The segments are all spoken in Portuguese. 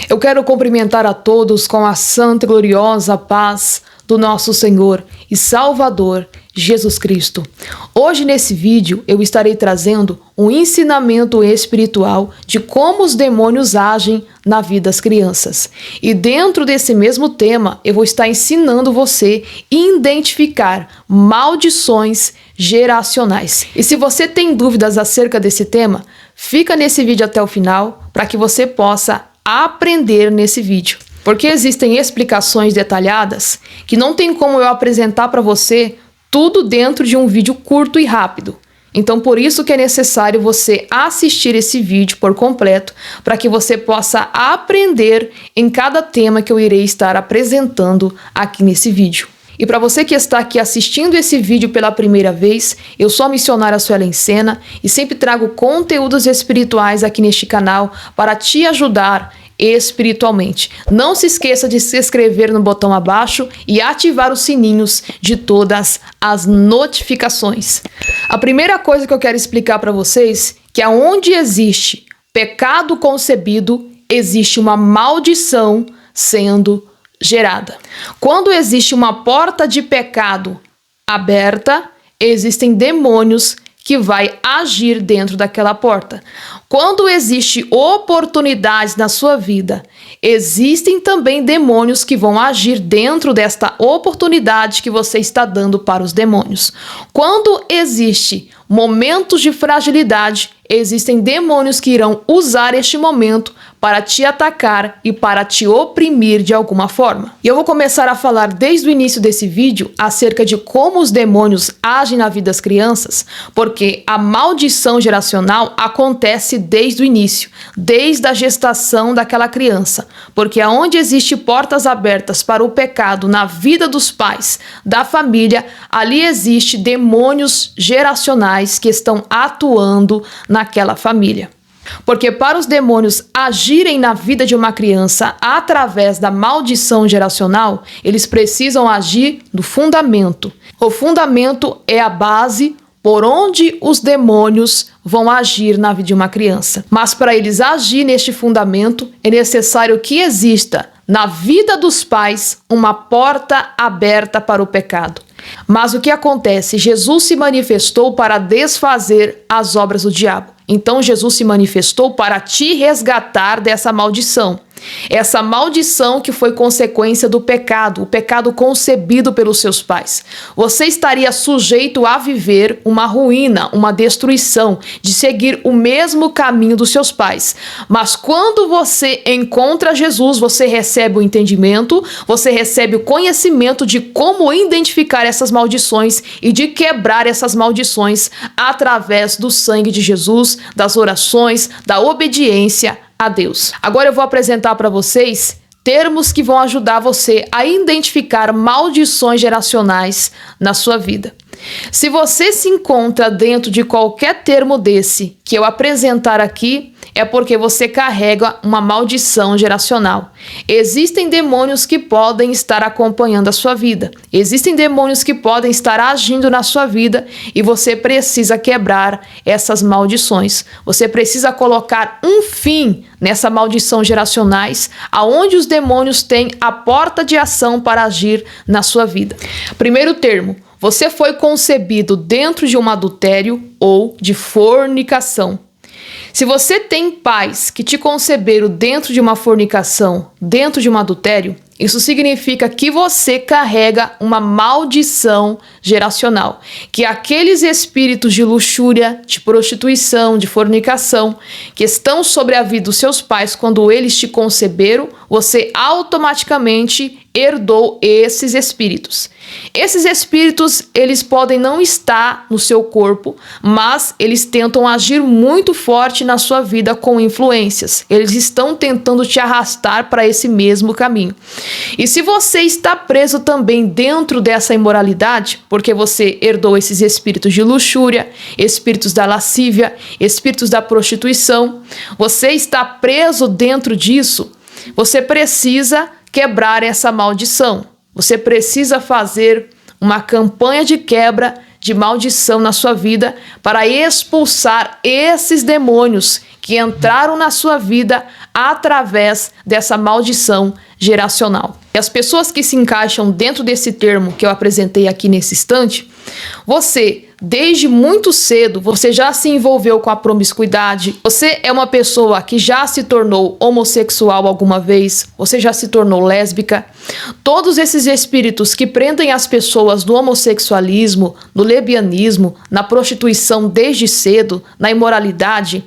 Eu quero cumprimentar a todos com a santa e gloriosa paz do nosso Senhor e Salvador, Jesus Cristo. Hoje nesse vídeo eu estarei trazendo um ensinamento espiritual de como os demônios agem na vida das crianças. E dentro desse mesmo tema eu vou estar ensinando você a identificar maldições geracionais. E se você tem dúvidas acerca desse tema, fica nesse vídeo até o final para que você possa aprender nesse vídeo. Porque existem explicações detalhadas que não tem como eu apresentar para você tudo dentro de um vídeo curto e rápido. Então, por isso que é necessário você assistir esse vídeo por completo, para que você possa aprender em cada tema que eu irei estar apresentando aqui nesse vídeo. E para você que está aqui assistindo esse vídeo pela primeira vez, eu sou a missionária Suelen Sena e sempre trago conteúdos espirituais aqui neste canal para te ajudar espiritualmente. Não se esqueça de se inscrever no botão abaixo e ativar os sininhos de todas as notificações. A primeira coisa que eu quero explicar para vocês é que aonde existe pecado concebido, existe uma maldição sendo gerada. Quando existe uma porta de pecado aberta, existem demônios que vai agir dentro daquela porta. Quando existe oportunidades na sua vida, existem também demônios que vão agir dentro desta oportunidade que você está dando para os demônios. Quando existe momentos de fragilidade, existem demônios que irão usar este momento para te atacar e para te oprimir de alguma forma. E eu vou começar a falar desde o início desse vídeo acerca de como os demônios agem na vida das crianças, porque a maldição geracional acontece desde o início, desde a gestação daquela criança, porque aonde existe portas abertas para o pecado na vida dos pais, da família, ali existe demônios geracionais que estão atuando naquela família. Porque para os demônios agirem na vida de uma criança através da maldição geracional, eles precisam agir no fundamento. O fundamento é a base por onde os demônios vão agir na vida de uma criança. Mas para eles agir neste fundamento, é necessário que exista na vida dos pais uma porta aberta para o pecado. Mas o que acontece? Jesus se manifestou para desfazer as obras do diabo. Então Jesus se manifestou para te resgatar dessa maldição. Essa maldição que foi consequência do pecado, o pecado concebido pelos seus pais. Você estaria sujeito a viver uma ruína, uma destruição, de seguir o mesmo caminho dos seus pais. Mas quando você encontra Jesus, você recebe o entendimento, você recebe o conhecimento de como identificar essas maldições e de quebrar essas maldições através do sangue de Jesus, das orações, da obediência a Deus. Agora eu vou apresentar para vocês termos que vão ajudar você a identificar maldições geracionais na sua vida. Se você se encontra dentro de qualquer termo desse que eu apresentar aqui, é porque você carrega uma maldição geracional. Existem demônios que podem estar acompanhando a sua vida. Existem demônios que podem estar agindo na sua vida e você precisa quebrar essas maldições. Você precisa colocar um fim nessa maldição geracionais, aonde os demônios têm a porta de ação para agir na sua vida. Primeiro termo: você foi concebido dentro de um adultério ou de fornicação. Se você tem pais que te conceberam dentro de uma fornicação, dentro de um adultério, isso significa que você carrega uma maldição geracional, que aqueles espíritos de luxúria, de prostituição, de fornicação, que estão sobre a vida dos seus pais quando eles te conceberam, você automaticamente herdou esses espíritos. Esses espíritos, eles podem não estar no seu corpo, mas eles tentam agir muito forte na sua vida com influências. Eles estão tentando te arrastar para esse mesmo caminho. E se você está preso também dentro dessa imoralidade, porque você herdou esses espíritos de luxúria, espíritos da lascívia, espíritos da prostituição, você está preso dentro disso, você precisa quebrar essa maldição. Você precisa fazer uma campanha de quebra de maldição na sua vida para expulsar esses demônios que entraram na sua vida através dessa maldição geracional. E as pessoas que se encaixam dentro desse termo que eu apresentei aqui nesse instante, você, desde muito cedo, você já se envolveu com a promiscuidade, você é uma pessoa que já se tornou homossexual alguma vez, você já se tornou lésbica. Todos esses espíritos que prendem as pessoas no homossexualismo, no lesbianismo, na prostituição desde cedo, na imoralidade,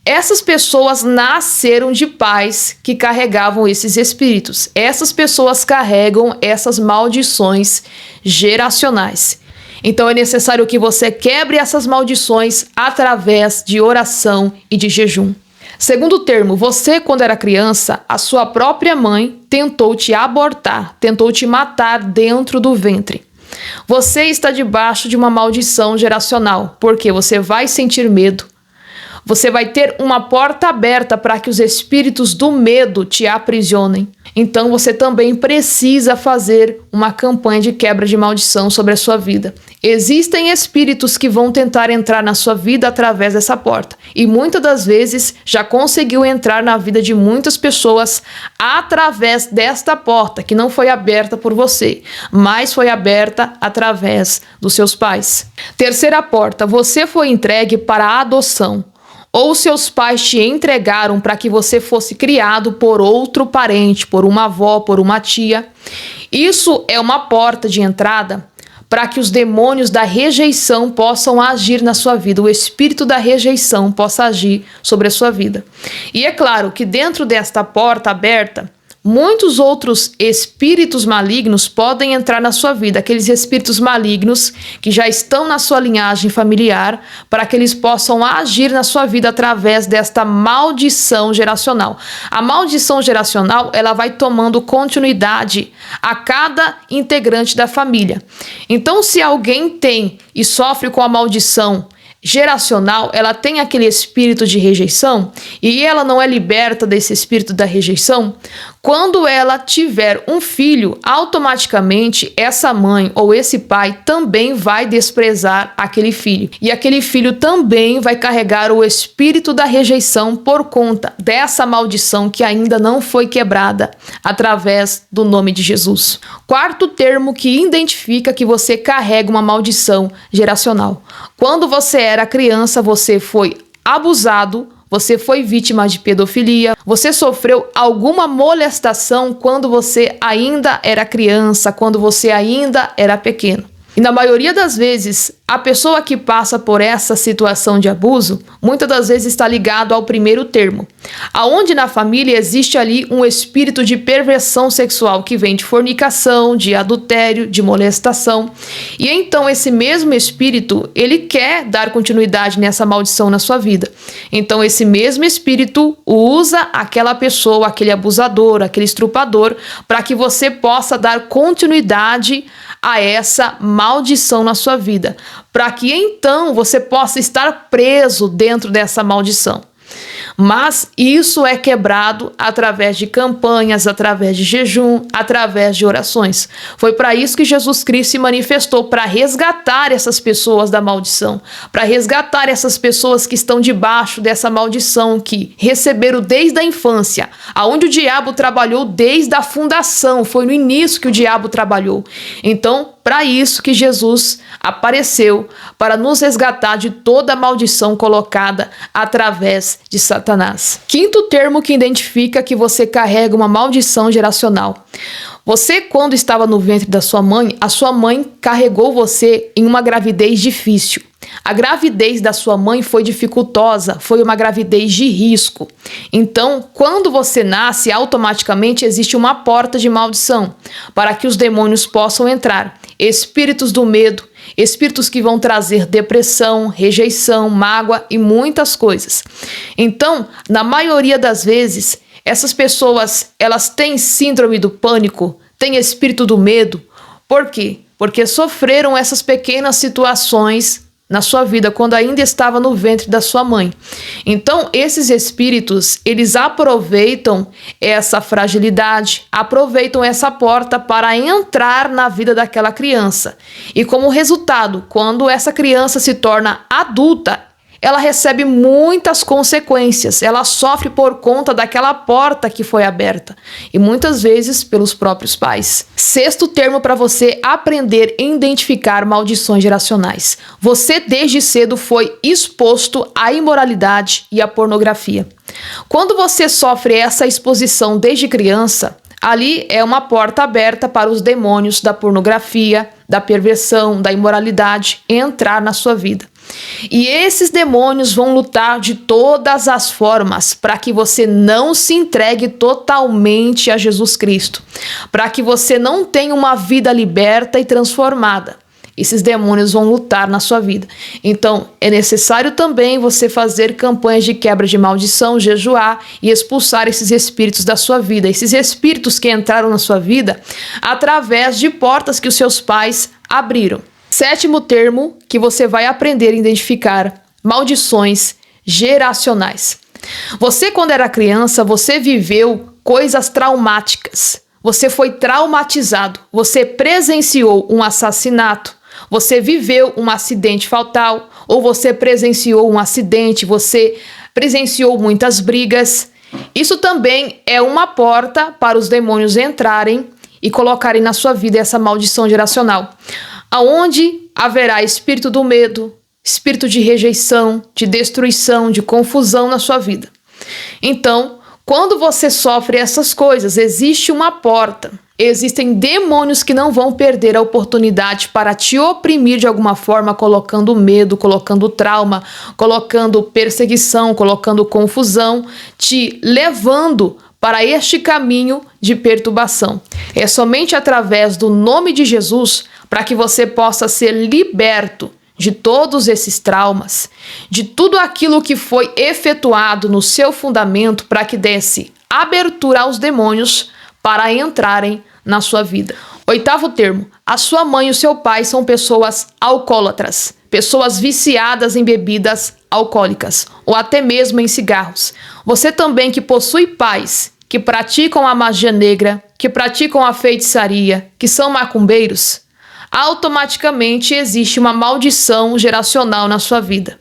essas pessoas nasceram de pais que carregavam esses espíritos. Essas pessoas carregam essas maldições geracionais. Então é necessário que você quebre essas maldições através de oração e de jejum. Segundo termo, você, quando era criança, a sua própria mãe tentou te abortar, tentou te matar dentro do ventre. Você está debaixo de uma maldição geracional, porque você vai sentir medo. Você vai ter uma porta aberta para que os espíritos do medo te aprisionem. Então você também precisa fazer uma campanha de quebra de maldição sobre a sua vida. Existem espíritos que vão tentar entrar na sua vida através dessa porta. E muitas das vezes já conseguiu entrar na vida de muitas pessoas através desta porta, que não foi aberta por você, mas foi aberta através dos seus pais. Terceira porta, você foi entregue para a adoção. Ou seus pais te entregaram para que você fosse criado por outro parente, por uma avó, por uma tia. Isso é uma porta de entrada para que os demônios da rejeição possam agir na sua vida, o espírito da rejeição possa agir sobre a sua vida. E é claro que dentro desta porta aberta, muitos outros espíritos malignos podem entrar na sua vida, aqueles espíritos malignos que já estão na sua linhagem familiar, para que eles possam agir na sua vida através desta maldição geracional. A maldição geracional, ela vai tomando continuidade a cada integrante da família. Então, se alguém tem e sofre com a maldição geracional, ela tem aquele espírito de rejeição e ela não é liberta desse espírito da rejeição, quando ela tiver um filho, automaticamente essa mãe ou esse pai também vai desprezar aquele filho. E aquele filho também vai carregar o espírito da rejeição por conta dessa maldição que ainda não foi quebrada através do nome de Jesus. Quarto termo que identifica que você carrega uma maldição geracional. Quando você era criança, você foi abusado, você foi vítima de pedofilia, você sofreu alguma molestação quando você ainda era criança, quando você ainda era pequeno. E na maioria das vezes, a pessoa que passa por essa situação de abuso, muitas das vezes está ligado ao primeiro termo, aonde na família existe ali um espírito de perversão sexual que vem de fornicação, de adultério, de molestação. E então esse mesmo espírito, ele quer dar continuidade nessa maldição na sua vida. Então esse mesmo espírito usa aquela pessoa, aquele abusador, aquele estrupador, para que você possa dar continuidade a essa maldição na sua vida, para que então você possa estar preso dentro dessa maldição. Mas isso é quebrado através de campanhas, através de jejum, através de orações. Foi para isso que Jesus Cristo se manifestou, para resgatar essas pessoas da maldição, para resgatar essas pessoas que estão debaixo dessa maldição, que receberam desde a infância, aonde o diabo trabalhou desde a fundação, foi no início que o diabo trabalhou. Então, para isso que Jesus apareceu, para nos resgatar de toda a maldição colocada através de Satanás. Quinto termo que identifica que você carrega uma maldição geracional. Você, quando estava no ventre da sua mãe, a sua mãe carregou você em uma gravidez difícil. A gravidez da sua mãe foi dificultosa, foi uma gravidez de risco. Então, quando você nasce, automaticamente existe uma porta de maldição para que os demônios possam entrar. Espíritos do medo, espíritos que vão trazer depressão, rejeição, mágoa e muitas coisas. Então, na maioria das vezes, essas pessoas, elas têm síndrome do pânico, têm espírito do medo. Por quê? Porque sofreram essas pequenas situações na sua vida quando ainda estava no ventre da sua mãe. Então, esses espíritos, eles aproveitam essa fragilidade, aproveitam essa porta para entrar na vida daquela criança. E como resultado, quando essa criança se torna adulta, ela recebe muitas consequências, ela sofre por conta daquela porta que foi aberta, e muitas vezes pelos próprios pais. Sexto termo para você aprender a identificar maldições geracionais. Você desde cedo foi exposto à imoralidade e à pornografia. Quando você sofre essa exposição desde criança, ali é uma porta aberta para os demônios da pornografia, da perversão, da imoralidade entrar na sua vida. E esses demônios vão lutar de todas as formas para que você não se entregue totalmente a Jesus Cristo, para que você não tenha uma vida liberta e transformada. Esses demônios vão lutar na sua vida. Então, é necessário também você fazer campanhas de quebra de maldição, jejuar e expulsar esses espíritos da sua vida. Esses espíritos que entraram na sua vida através de portas que os seus pais abriram. Sétimo termo que você vai aprender a identificar: maldições geracionais. Você, quando era criança, você viveu coisas traumáticas. Você foi traumatizado. Você presenciou um assassinato. Você viveu um acidente fatal. Ou você presenciou um acidente. Você presenciou muitas brigas. Isso também é uma porta para os demônios entrarem e colocarem na sua vida essa maldição geracional, aonde haverá espírito do medo, espírito de rejeição, de destruição, de confusão na sua vida. Então, quando você sofre essas coisas, existe uma porta. Existem demônios que não vão perder a oportunidade para te oprimir de alguma forma, colocando medo, colocando trauma, colocando perseguição, colocando confusão, te levando para este caminho de perturbação. É somente através do nome de Jesus para que você possa ser liberto de todos esses traumas, de tudo aquilo que foi efetuado no seu fundamento para que desse abertura aos demônios para entrarem na sua vida. Oitavo termo: a sua mãe e o seu pai são pessoas alcoólatras, pessoas viciadas em bebidas alcoólicas ou até mesmo em cigarros. Você também que possui pais que praticam a magia negra, que praticam a feitiçaria, que são macumbeiros, automaticamente existe uma maldição geracional na sua vida.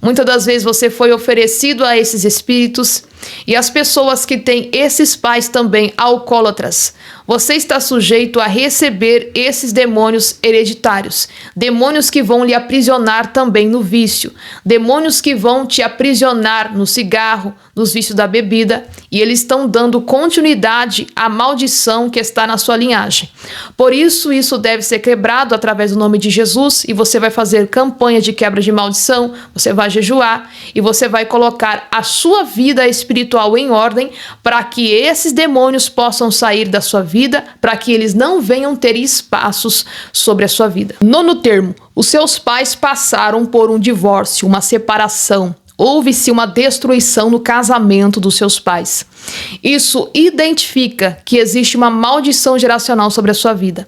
Muitas das vezes você foi oferecido a esses espíritos, e as pessoas que têm esses pais também alcoólatras, você está sujeito a receber esses demônios hereditários, demônios que vão lhe aprisionar também no vício, demônios que vão te aprisionar no cigarro, nos vícios da bebida, e eles estão dando continuidade à maldição que está na sua linhagem. Por isso, isso deve ser quebrado através do nome de Jesus, e você vai fazer campanha de quebra de maldição, você vai jejuar, e você vai colocar a sua vida espiritual em ordem para que esses demônios possam sair da sua vida, para que eles não venham ter espaços sobre a sua vida. Nono termo: os seus pais passaram por um divórcio, uma separação. Houve-se uma destruição no casamento dos seus pais. Isso identifica que existe uma maldição geracional sobre a sua vida.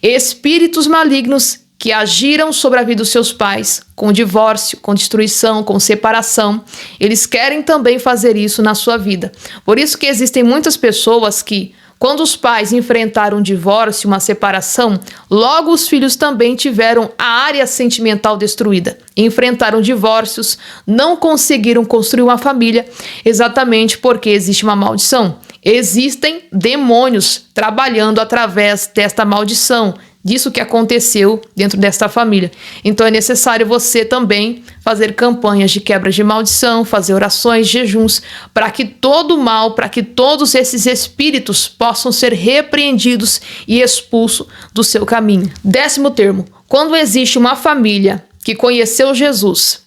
Espíritos malignos que agiram sobre a vida dos seus pais, com divórcio, com destruição, com separação, eles querem também fazer isso na sua vida. Por isso que existem muitas pessoas que, quando os pais enfrentaram um divórcio, uma separação, logo os filhos também tiveram a área sentimental destruída. Enfrentaram divórcios, não conseguiram construir uma família, exatamente porque existe uma maldição. Existem demônios trabalhando através desta maldição, disso que aconteceu dentro desta família. Então é necessário você também fazer campanhas de quebra de maldição, fazer orações, jejuns, para que todo o mal, para que todos esses espíritos possam ser repreendidos e expulsos do seu caminho. Décimo termo: quando existe uma família que conheceu Jesus,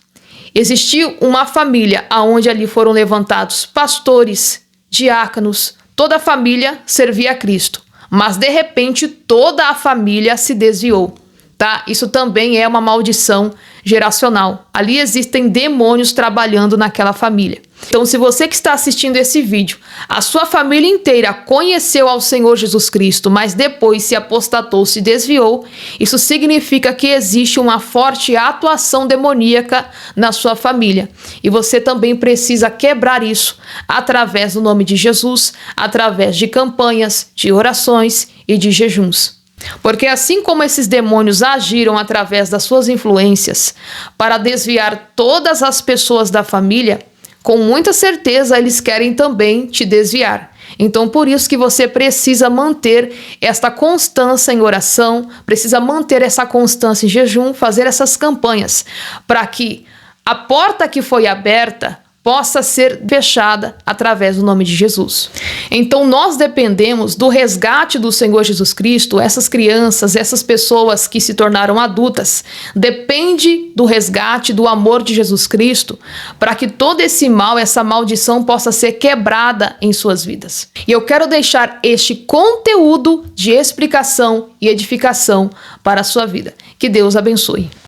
existiu uma família onde ali foram levantados pastores, diáconos, toda a família servia a Cristo. Mas de repente toda a família se desviou, tá? Isso também é uma maldição geracional. Ali existem demônios trabalhando naquela família. Então, se você que está assistindo esse vídeo, a sua família inteira conheceu ao Senhor Jesus Cristo, mas depois se apostatou, se desviou, isso significa que existe uma forte atuação demoníaca na sua família. E você também precisa quebrar isso através do nome de Jesus, através de campanhas, de orações e de jejuns. Porque assim como esses demônios agiram através das suas influências para desviar todas as pessoas da família, com muita certeza eles querem também te desviar. Então por isso que você precisa manter esta constância em oração, precisa manter essa constância em jejum, fazer essas campanhas, para que a porta que foi aberta possa ser fechada através do nome de Jesus. Então nós dependemos do resgate do Senhor Jesus Cristo. Essas crianças, essas pessoas que se tornaram adultas, depende do resgate, do amor de Jesus Cristo, para que todo esse mal, essa maldição possa ser quebrada em suas vidas. E eu quero deixar este conteúdo de explicação e edificação para a sua vida. Que Deus abençoe.